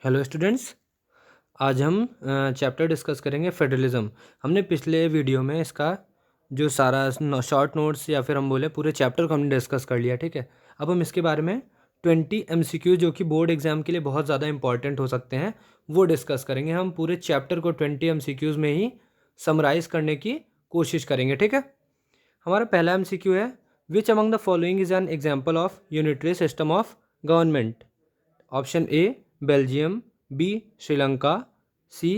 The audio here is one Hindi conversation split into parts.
Hello students. आज हम चैप्टर डिस्कस करेंगे फेडरलिज्म। हमने पिछले वीडियो में इसका जो सारा शॉर्ट नोट्स या फिर हम बोले पूरे चैप्टर को हमने डिस्कस कर लिया, ठीक है। अब हम इसके बारे में 20 MCQ जो कि बोर्ड एग्जाम के लिए बहुत ज़्यादा इंपॉर्टेंट हो सकते हैं वो डिस्कस करेंगे। हम पूरे चैप्टर को 20 MCQs में ही समराइज़ करने की कोशिश करेंगे, ठीक है। हमारा पहला MCQ है, which among the following is an example of unitary system of government. Option A Belgium, B Sri Lanka, C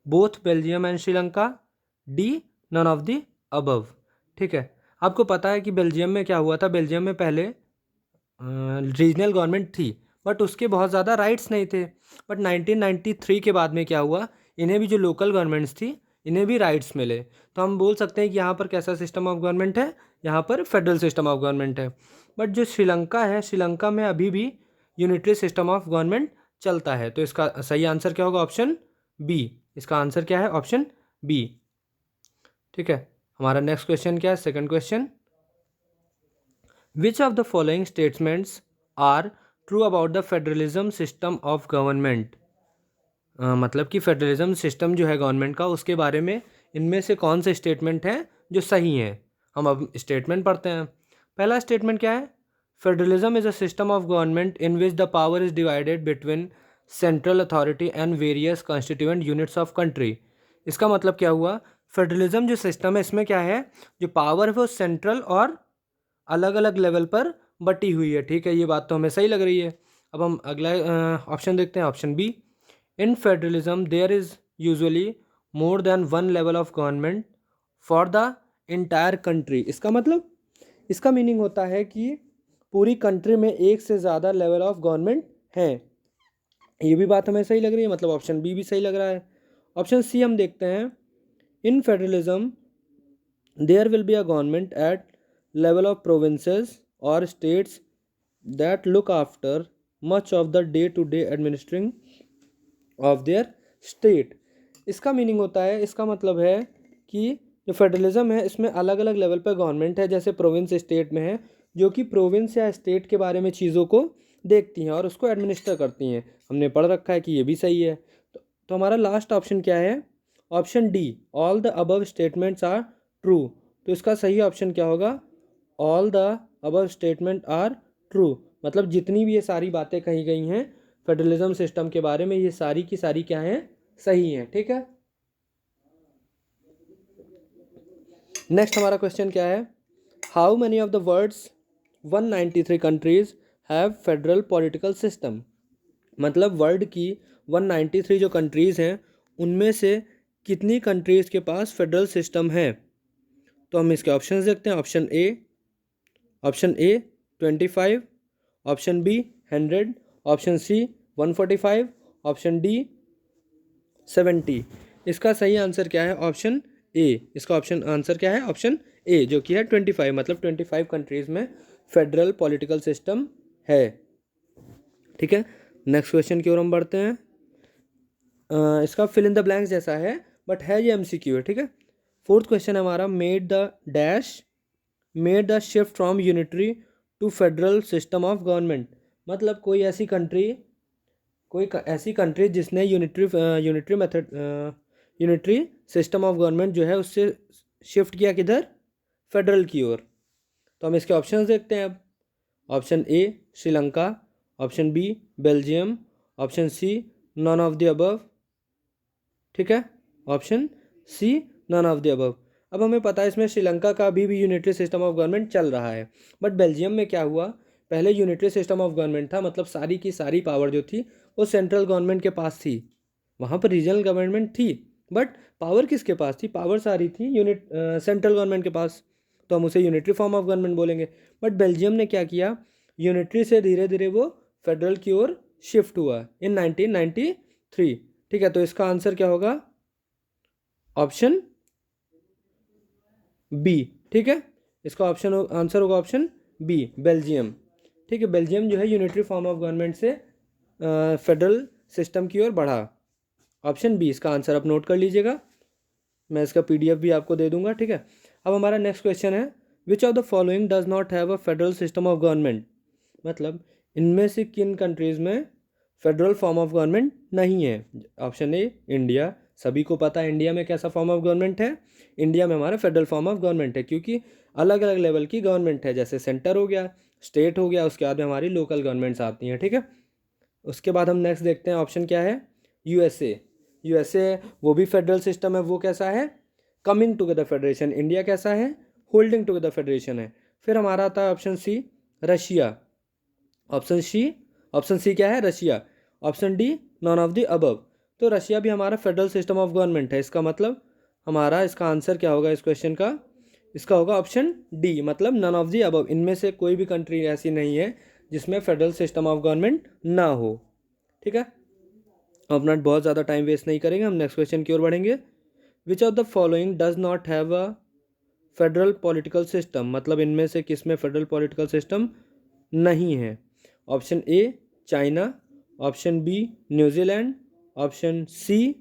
both Belgium and Sri Lanka, D none of the above. ठीक है, आपको पता है कि बेल्जियम में क्या हुआ था। बेल्जियम में पहले रीजनल गवर्नमेंट थी बट उसके बहुत ज़्यादा राइट्स नहीं थे। बट 1993 के बाद में क्या हुआ, इन्हें भी जो लोकल गवर्नमेंट्स थी इन्हें भी राइट्स मिले। तो हम बोल सकते हैं कि यहाँ पर कैसा सिस्टम ऑफ गवर्नमेंट है, यहाँ पर फेडरल सिस्टम ऑफ गवर्नमेंट है। बट जो श्रीलंका है, श्रीलंका में अभी भी यूनिटरी सिस्टम ऑफ गवर्नमेंट चलता है। तो इसका सही आंसर क्या होगा, ऑप्शन बी। इसका आंसर क्या है, ऑप्शन बी। ठीक है, हमारा नेक्स्ट क्वेश्चन क्या है, second question, which of the following statements are true about the federalism system of government. मतलब कि फेडरलिज्म सिस्टम जो है गवर्नमेंट का, उसके बारे में इनमें से कौन से स्टेटमेंट हैं जो सही हैं। हम अब स्टेटमेंट पढ़ते हैं। पहला स्टेटमेंट क्या है, federalism is a system of government in which the power is divided between central authority and various constituent units of country. इसका मतलब क्या हुआ, फेडरलिज्म जो सिस्टम है इसमें क्या है, जो पावर है वो सेंट्रल और अलग अलग लेवल पर बटी हुई है। ठीक है, ये बात तो हमें सही लग रही है। अब हम अगला ऑप्शन देखते हैं, option B, in federalism there is usually more than one level of government for the entire country. इसका मतलब, इसका मीनिंग होता है कि पूरी कंट्री में एक से ज़्यादा लेवल ऑफ गवर्नमेंट हैं। ये भी बात हमें सही लग रही है, मतलब ऑप्शन बी भी सही लग रहा है। ऑप्शन सी हम देखते हैं, in federalism there will be a government at level of provinces or states that look after much of the day to day administering of their state। इसका मीनिंग होता है, इसका मतलब है कि जो फेडरलिज्म है इसमें अलग अलग लेवल पर गवर्नमेंट है, जैसे प्रोविंस स्टेट में है, जो कि प्रोविंस या स्टेट के बारे में चीज़ों को देखती हैं और उसको एडमिनिस्टर करती हैं। हमने पढ़ रखा है कि ये भी सही है। तो हमारा लास्ट ऑप्शन क्या है, option D, all the above statements are true. तो इसका सही ऑप्शन क्या होगा, all the above statement are true. मतलब जितनी भी ये सारी बातें कही गई हैं फेडरलिज्म सिस्टम के बारे में, ये सारी की सारी क्या हैं, सही हैं। ठीक है, नेक्स्ट हमारा क्वेश्चन क्या है, how many of the words 193 countries have federal political system. मतलब वर्ल्ड की 193 जो कंट्रीज़ हैं उनमें से कितनी कंट्रीज़ के पास फेडरल सिस्टम है। तो हम इसके ऑप्शंस देखते हैं। Option A 25, option B 100, option C 145, option D 70। इसका सही आंसर क्या है, ऑप्शन ए। इसका ऑप्शन आंसर क्या है, ऑप्शन ए, जो कि है 25। मतलब 25 कंट्रीज़ में फेडरल पॉलिटिकल सिस्टम है। ठीक है, नेक्स्ट क्वेश्चन की ओर हम बढ़ते हैं। इसका फिल इन द ब्लैंक्स जैसा है बट है ये MCQ है। ठीक है, फोर्थ क्वेश्चन है हमारा, made the shift from unitary to federal system of government. मतलब कोई ऐसी कंट्री जिसने यूनिटरी सिस्टम ऑफ गवर्नमेंट जो है उससे शिफ्ट किया किधर, फेडरल की ओर। तो हम इसके ऑप्शंस देखते हैं अब। Option A Sri Lanka, option B Belgium, option C none of the above. ठीक है, option C none of the above. अब हमें पता है इसमें श्रीलंका का अभी भी यूनिटरी सिस्टम ऑफ गवर्नमेंट चल रहा है। बट बेल्जियम में क्या हुआ, पहले यूनिटरी सिस्टम ऑफ गवर्नमेंट था, मतलब सारी की सारी पावर जो थी वो सेंट्रल गवर्नमेंट के पास थी। वहाँ पर रीजनल गवर्नमेंट थी बट पावर किसके पास थी, पावर सारी थी सेंट्रल गवर्नमेंट के पास। तो हम उसे यूनिटरी फॉर्म ऑफ गवर्नमेंट बोलेंगे। बट बेल्जियम ने क्या किया, यूनिटरी से धीरे धीरे वो फेडरल की ओर शिफ्ट हुआ इन 1993। ठीक है, तो इसका आंसर क्या होगा, ऑप्शन बी। ठीक है, इसका ऑप्शन आंसर होगा ऑप्शन बी, बेल्जियम। ठीक है, बेल्जियम जो है यूनिटरी फॉर्म ऑफ गवर्नमेंट से फेडरल सिस्टम की ओर बढ़ा। ऑप्शन बी इसका आंसर आप नोट कर लीजिएगा, मैं इसका PDF भी आपको दे दूंगा। ठीक है, अब हमारा नेक्स्ट क्वेश्चन है, विच of the following does not have a federal system of government. मतलब इनमें से किन कंट्रीज़ में फेडरल फॉर्म ऑफ गवर्नमेंट नहीं है। ऑप्शन ए इंडिया, सभी को पता है इंडिया में कैसा फॉर्म ऑफ गवर्नमेंट है। इंडिया में हमारा फेडरल फॉर्म ऑफ गवर्नमेंट है, क्योंकि अलग अलग लेवल की गवर्नमेंट है, जैसे सेंटर हो गया, स्टेट हो गया, उसके बाद में हमारी लोकल गवर्नमेंट्स आती हैं, ठीक है। उसके बाद हम नेक्स्ट देखते हैं, ऑप्शन क्या है, यूएसए। यूएसए वो भी फेडरल सिस्टम है, वो कैसा है, कमिंग टुगेदर फेडरेशन। इंडिया कैसा है, होल्डिंग टुगेदर फेडरेशन है। फिर हमारा आता है option C, Russia. Option C क्या है, Russia. Option D, none of the above. तो रशिया भी हमारा फेडरल सिस्टम ऑफ गवर्नमेंट है। इसका मतलब हमारा इसका आंसर क्या होगा इस क्वेश्चन का, इसका होगा ऑप्शन डी, मतलब नन ऑफ द अबव। इनमें से कोई भी कंट्री ऐसी नहीं है जिसमें फेडरल सिस्टम ऑफ गवर्नमेंट ना हो, ठीक है। अपना बहुत ज़्यादा टाइम वेस्ट नहीं करेंगे, हम नेक्स्ट क्वेश्चन की ओर बढ़ेंगे। विच of the following does not have a federal political system, मतलब इनमें से किस में फेडरल पॉलिटिकल सिस्टम नहीं है। Option A China, option B New Zealand, option C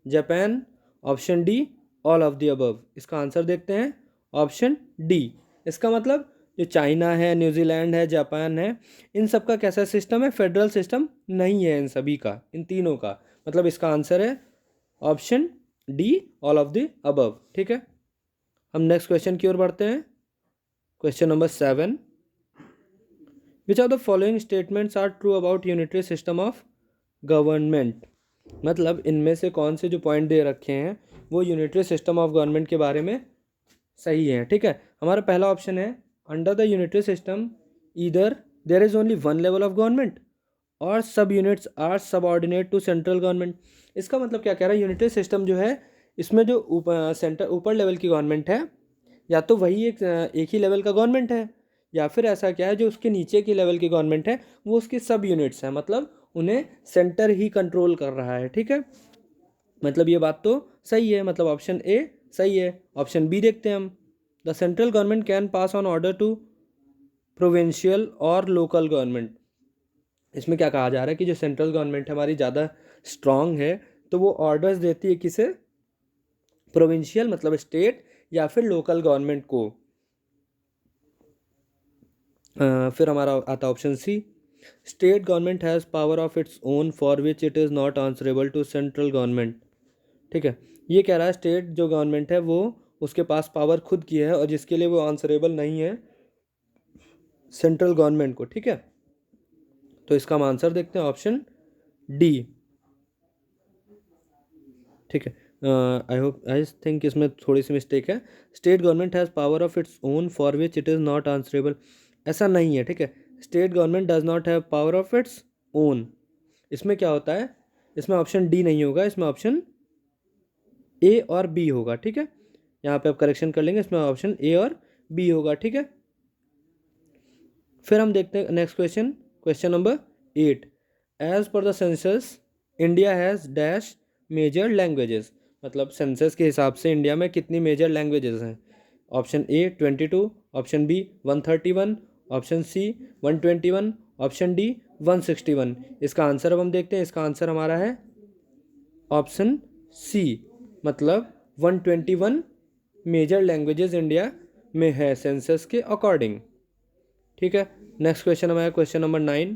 Japan, option D all of the above. इसका आंसर देखते हैं, ऑप्शन डी। इसका मतलब जो चाइना है, न्यूजीलैंड है, जापान है, इन सब का कैसा सिस्टम है, फेडरल सिस्टम नहीं है इन सभी का, इन तीनों का। मतलब इसका आंसर है option D, all of the above, ठीक है। हम नेक्स्ट क्वेश्चन की ओर बढ़ते हैं। Question number 7, which of the following statements are true about unitary system of government. मतलब इनमें से कौन से जो पॉइंट दे रखे हैं वो यूनिटरी सिस्टम ऑफ गवर्नमेंट के बारे में सही है, ठीक है। हमारा पहला ऑप्शन है, under the unitary system either there is only one level of government or sub units are subordinate to central government. इसका मतलब क्या कह रहा है, यूनिटरी सिस्टम जो है इसमें जो ऊपर लेवल की गवर्नमेंट है, या तो वही एक ही लेवल का गवर्नमेंट है, या फिर ऐसा क्या है जो उसके नीचे की लेवल की गवर्नमेंट है वो उसकी सब यूनिट्स हैं, मतलब उन्हें सेंटर ही कंट्रोल कर रहा है, ठीक है। मतलब ये बात तो सही है, मतलब ऑप्शन ए सही है। ऑप्शन बी देखते हैं हम, the central government can pass on order to provincial or local government. इसमें क्या कहा जा रहा है कि जो सेंट्रल गवर्नमेंट हमारी ज़्यादा स्ट्रांग है, तो वो ऑर्डर्स देती है किसे, प्रोविंशियल मतलब स्टेट या फिर लोकल गवर्नमेंट को। फिर हमारा आता option C, state government has power of its own for which it is not answerable to central government, ठीक है। ये कह रहा है स्टेट जो गवर्नमेंट है वो उसके पास पावर खुद की है और जिसके लिए वो आंसरेबल नहीं है सेंट्रल गवर्नमेंट को, ठीक है। तो इसका हम आंसर देखते हैं, ऑप्शन डी, ठीक है। आई थिंक इसमें थोड़ी सी मिस्टेक है, state government has power of its own for which it is not answerable, ऐसा नहीं है, ठीक है। State government does not have power of its own, इसमें क्या होता है, इसमें ऑप्शन डी नहीं होगा, इसमें ऑप्शन ए और बी होगा, ठीक है। यहाँ पे आप करेक्शन कर लेंगे, इसमें ऑप्शन ए और बी होगा, ठीक है। फिर हम देखते हैं next question, question number 8, as per the census India has dash major languages. मतलब सेंसस के हिसाब से इंडिया में कितनी मेजर लैंग्वेजेस हैं। Option A 22, option B 131, option C 121, option D 161। इसका आंसर अब हम देखते हैं, इसका आंसर हमारा है ऑप्शन सी, मतलब 121 मेजर लैंग्वेजेस इंडिया में है सेंसस के अकॉर्डिंग, ठीक है। नेक्स्ट क्वेश्चन हमारा question number 9,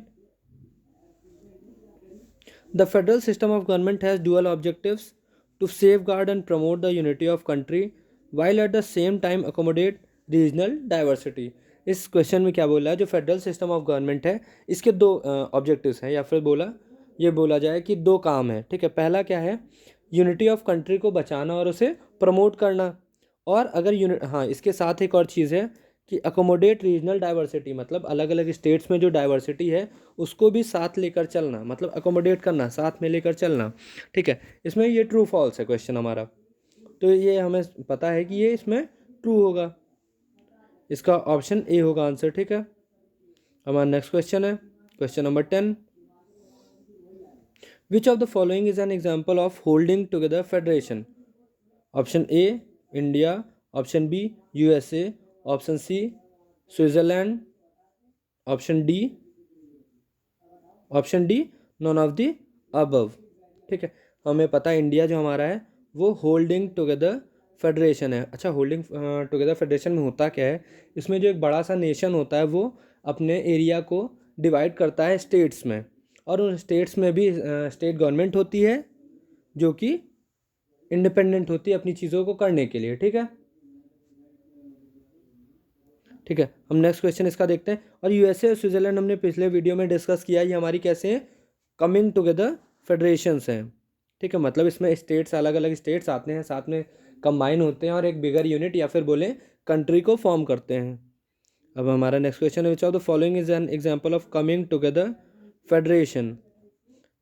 the federal system of government has dual objectives to safeguard and promote the unity of country while at the same time accommodate regional diversity. इस क्वेश्चन में क्या बोला है, जो फेडरल सिस्टम ऑफ गवर्नमेंट है इसके दो ऑब्जेक्टिव्स हैं, या फिर ये बोला जाए कि दो काम है, ठीक है। पहला क्या है, यूनिटी ऑफ कंट्री को बचाना और उसे प्रमोट करना, और अगर इसके साथ एक और चीज़ है कि अकोमोडेट रीजनल डाइवर्सिटी, मतलब अलग अलग स्टेट्स में जो डाइवर्सिटी है उसको भी साथ लेकर चलना, मतलब अकोमोडेट करना, साथ में लेकर चलना, ठीक है। इसमें ये ट्रू फॉल्स है क्वेश्चन हमारा, तो ये हमें पता है कि ये इसमें ट्रू होगा, इसका ऑप्शन ए होगा आंसर, ठीक है। हमारा नेक्स्ट क्वेश्चन है question number 10, which of the following is an example of holding together federation. Option A India, option B USA, option C Switzerland, option D none of the above, ठीक है। हमें पता है इंडिया जो हमारा है वो होल्डिंग टुगेदर फेडरेशन है। अच्छा, होल्डिंग टुगेदर फेडरेशन में होता क्या है, इसमें जो एक बड़ा सा नेशन होता है वो अपने एरिया को डिवाइड करता है स्टेट्स में, और उन स्टेट्स में भी स्टेट गवर्नमेंट होती है जो कि इंडिपेंडेंट होती है अपनी चीज़ों को करने के लिए। ठीक है, ठीक है, हम नेक्स्ट क्वेश्चन इसका देखते हैं। और यूएसए और स्विट्जरलैंड हमने पिछले वीडियो में डिस्कस किया, ये हमारी कैसे हैं, कमिंग टुगेदर फेडरेशंस हैं। ठीक है, मतलब इसमें स्टेट्स, अलग अलग स्टेट्स आते हैं, साथ में कंबाइन होते हैं और एक बिगर यूनिट या फिर बोलें कंट्री को फॉर्म करते हैं। अब हमारा नेक्स्ट क्वेश्चन है, विच of the following is an example of coming together federation.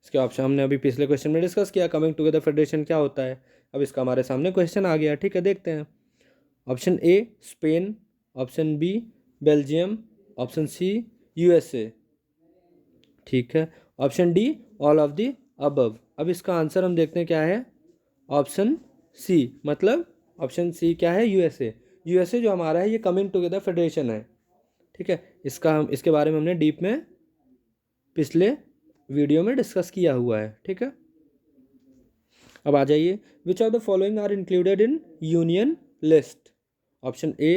इसके ऑप्शन हमने अभी पिछले क्वेश्चन में डिस्कस किया, कमिंग टुगेदर फेडरेशन क्या होता है। अब इसका हमारे सामने क्वेश्चन आ गया। ठीक है, देखते हैं। Option A Spain, option B Belgium, option C USA. ठीक है, option D all of the above. अब इसका आंसर हम देखते हैं क्या है, ऑप्शन सी, मतलब ऑप्शन सी क्या है, यूएसए। यूएसए जो हमारा है ये कमिंग टुगेदर फेडरेशन है। ठीक है, इसके बारे में हमने डीप में पिछले वीडियो में डिस्कस किया हुआ है। ठीक है, अब आ जाइए, which of the following are included in union list. Option A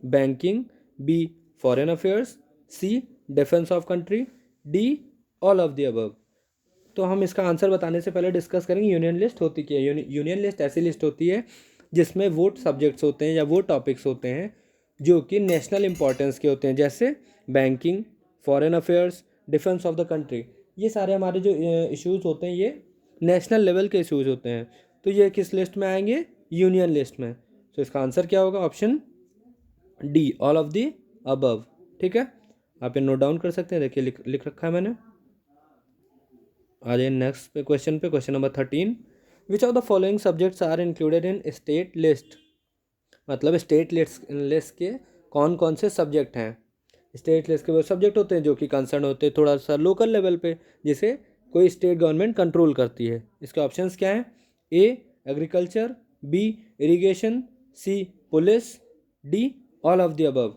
banking, B foreign affairs, C defence of country, D all of the above. तो हम इसका आंसर बताने से पहले डिस्कस करेंगे यूनियन लिस्ट होती क्या है। यूनियन लिस्ट ऐसी लिस्ट होती है जिसमें वो सब्जेक्ट्स होते हैं या वो टॉपिक्स होते हैं जो कि नेशनल इंपॉर्टेंस के होते हैं, जैसे banking, foreign affairs, defence of the country. ये सारे हमारे जो इश्यूज़ होते हैं ये नेशनल लेवल के इश्यूज़ होते हैं। तो ये किस लिस्ट में आएंगे, यूनियन लिस्ट में। तो इसका आंसर क्या होगा, option D all of the above. ठीक है, आप ये नोट डाउन कर सकते हैं, देखिए लिख रखा है मैंने। आ जाइए नेक्स्ट क्वेश्चन पे, question number 13, which of the following subjects are included in state list. मतलब स्टेट लिस्ट के कौन कौन से सब्जेक्ट हैं। स्टेट लिस्ट के वो सब्जेक्ट होते हैं जो कि कंसर्न होते हैं थोड़ा सा लोकल लेवल पे, जिसे कोई स्टेट गवर्नमेंट कंट्रोल करती है। इसके ऑप्शंस क्या हैं, A agriculture, B irrigation, C police, D all of the above.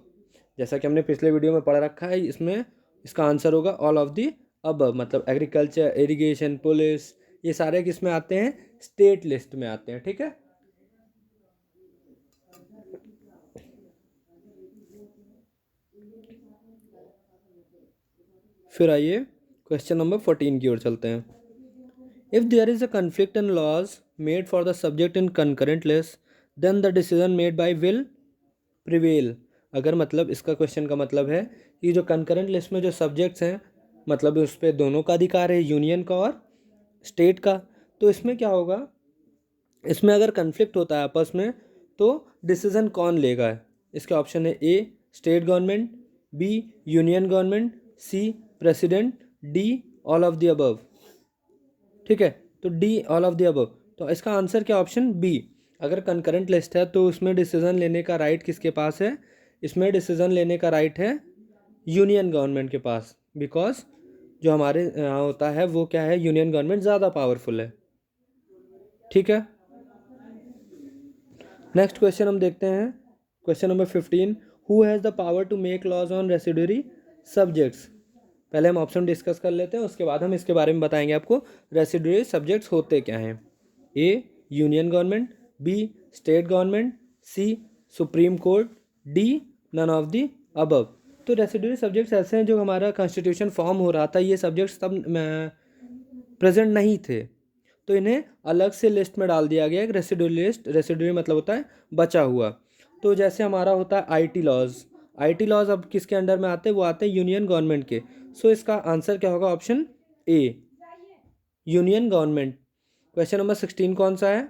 जैसा कि हमने पिछले वीडियो में पढ़ रखा है, इसमें इसका आंसर होगा ऑल ऑफ द अबव। मतलब एग्रीकल्चर, इरिगेशन, पुलिस, ये सारे किस में आते हैं, स्टेट लिस्ट में आते हैं। ठीक है, फिर आइए क्वेश्चन नंबर 14 की ओर चलते हैं। If there is a conflict in laws made for the subject in concurrent list then the decision made by will prevail. अगर मतलब इसका क्वेश्चन का मतलब है कि जो कंकरेंट लिस्ट में जो सब्जेक्ट्स हैं, मतलब उस पर दोनों का अधिकार है, यूनियन का और स्टेट का। तो इसमें क्या होगा, इसमें अगर कन्फ्लिक्ट होता है आपस में तो डिसीज़न कौन लेगा। इसके ऑप्शन है A state government, B union government, C president, D all of the above. ठीक है, तो D all of the above. तो इसका आंसर क्या, ऑप्शन बी। अगर कंकरेंट लिस्ट है तो उसमें डिसीजन लेने का राइट किसके पास है, इसमें डिसीजन लेने का राइट है यूनियन गवर्नमेंट के पास, बिकॉज जो हमारे यहाँ होता है वो क्या है, यूनियन गवर्नमेंट ज़्यादा पावरफुल है। ठीक है, नेक्स्ट क्वेश्चन हम देखते हैं, question number 15, who has the power to make laws on residuary subjects. पहले हम ऑप्शन डिस्कस कर लेते हैं, उसके बाद हम इसके बारे में बताएंगे आपको रेसिडुअरी सब्जेक्ट्स होते क्या हैं। A union government, B state government, C supreme court, D none of the above. तो रेसिडुअरी सब्जेक्ट्स ऐसे हैं जो हमारा कॉन्स्टिट्यूशन फॉर्म हो रहा था, ये सब्जेक्ट्स तब प्रेजेंट नहीं थे, तो इन्हें अलग से लिस्ट में डाल दिया गया, एक रेसिडुअरी लिस्ट। रेसिडुअरी मतलब होता है बचा हुआ। तो जैसे हमारा होता है आईटी लॉज, आईटी लॉज अब किसके अंडर में आते हैं, वो आते हैं यूनियन गवर्नमेंट के। सो इसका आंसर क्या होगा, option A union government. Question number 16 कौन सा है,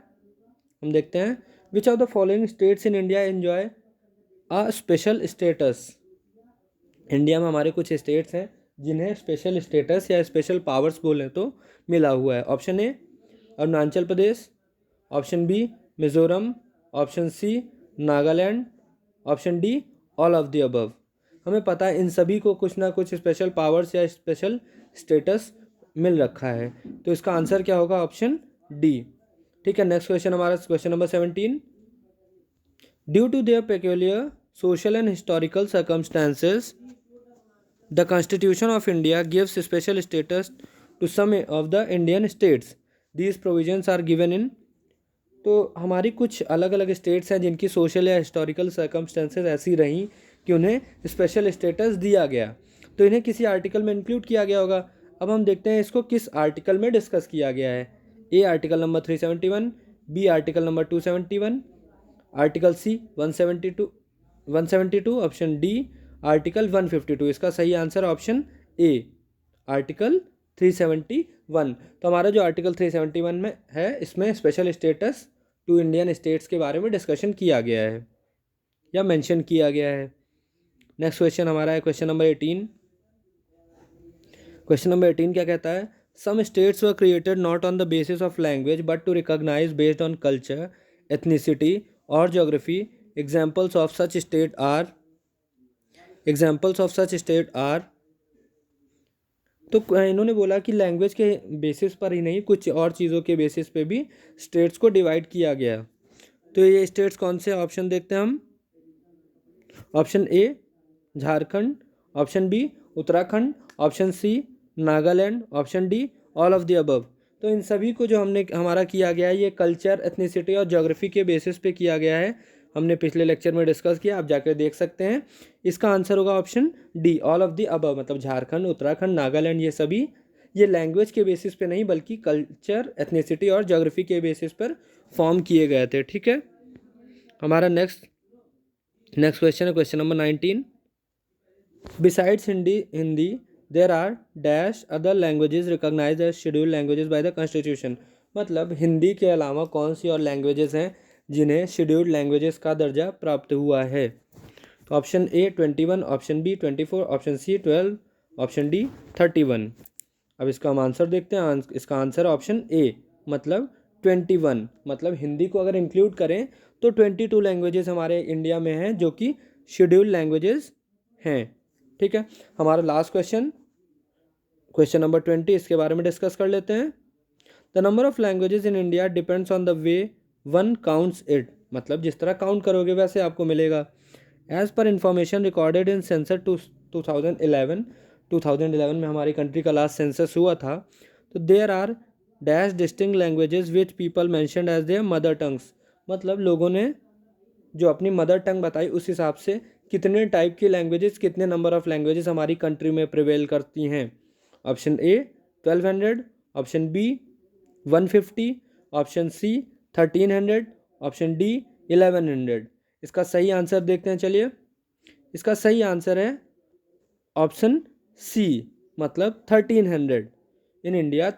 हम देखते हैं, which of the following states in India enjoy a special status. India में हमारे कुछ स्टेट्स हैं जिन्हें स्पेशल स्टेटस या स्पेशल पावर्स बोलें तो मिला हुआ है। Option A Arunachal Pradesh, option B Mizoram, option C Nagaland, option D all of the above. हमें पता है इन सभी को कुछ ना कुछ स्पेशल पावर्स या स्पेशल स्टेटस मिल रखा है, तो इसका आंसर क्या होगा, ऑप्शन डी। ठीक है, नेक्स्ट क्वेश्चन हमारा question number 17, due to their peculiar social and historical circumstances the constitution of India gives special status to some of the Indian states, these provisions are given in. तो हमारी कुछ अलग अलग स्टेट्स हैं जिनकी सोशल या हिस्टोरिकल सर्कमस्टेंसेस ऐसी रहीं कि उन्हें स्पेशल स्टेटस दिया गया, तो इन्हें किसी आर्टिकल में इंक्लूड किया गया होगा। अब हम देखते हैं इसको किस आर्टिकल में डिस्कस किया गया है। A article number 371, B article number 271, article C 172, option D article 152। इसका सही आंसर ऑप्शन ए आर्टिकल 371। तो हमारा जो आर्टिकल 371 में है इसमें special status to Indian states के बारे में डिस्कशन किया गया है या मेंशन किया गया है। नेक्स्ट क्वेश्चन हमारा है क्वेश्चन नंबर 18। क्वेश्चन नंबर 18 क्या कहता है? Some states were created not on the basis of language but to recognise based on culture, ethnicity और geography. Examples of such state are. तो इन्होंने बोला कि लैंग्वेज के बेसिस पर ही नहीं, कुछ और चीज़ों के बेसिस पे भी स्टेट्स को डिवाइड किया गया। तो ये स्टेट्स कौन से? ऑप्शन देखते हैं हम। Option A Jharkhand, option B Uttarakhand, option C Nagaland, option D all of the above. तो इन सभी को जो हमारा किया गया है ये कल्चर, एथनिसिटी और ज्योग्राफी के बेसिस पे किया गया है। हमने पिछले लेक्चर में डिस्कस किया, आप जाकर देख सकते हैं। इसका आंसर होगा option D all of the above, मतलब झारखंड, उत्तराखंड, नागालैंड ये सभी ये लैंग्वेज के बेसिस पे नहीं बल्कि कल्चर, एथनिसिटी और ज्योग्राफी के बेसिस पर फॉर्म किए गए थे। ठीक है, हमारा नेक्स्ट क्वेश्चन है question number 19। Besides Hindi there are dash other languages recognised as scheduled languages by the constitution. मतलब हिंदी के अलावा कौन सी और लैंग्वेजेस हैं जिन्हें शेड्यूल्ड लैंग्वेजेस का दर्जा प्राप्त हुआ है? तो option A 21, option B 24, option C 12, option D 31। अब इसका हम आंसर देखते हैं। इसका आंसर ऑप्शन ए मतलब 21। मतलब हिंदी को अगर इंक्लूड करें तो 22 लैंग्वेजेस हमारे इंडिया में हैं जो कि शेड्यूल्ड लैंग्वेजेस हैं। ठीक है, हमारा लास्ट क्वेश्चन नंबर 20, इसके बारे में डिस्कस कर लेते हैं। The number of languages in India depends on the way one counts it. मतलब जिस तरह काउंट करोगे वैसे आपको मिलेगा। As per information recorded in census 2011 में हमारी कंट्री का लास्ट सेंसस हुआ था। तो there are dash distinct languages which people mentioned as their mother tongues. मतलब लोगों ने जो अपनी मदर टंग बताई उस हिसाब से कितने टाइप की लैंग्वेजेस, कितने नंबर ऑफ लैंग्वेजेस हमारी कंट्री में प्रिवेल करती हैं। Option A 1200, option B 150, option C 1300, option D 1100। इसका सही आंसर देखते हैं। चलिए, इसका सही आंसर है ऑप्शन सी मतलब 1300। इन इंडिया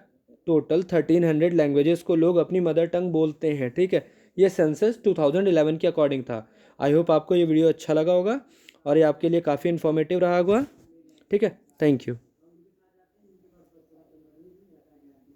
टोटल 1300 लैंग्वेजेस को लोग अपनी मदर टंग बोलते हैं। ठीक है, ये सेंसस 2011 के अकॉर्डिंग था। आई होप आपको ये वीडियो अच्छा लगा होगा और ये आपके लिए काफ़ी इन्फॉर्मेटिव रहा होगा। ठीक है, थैंक यू।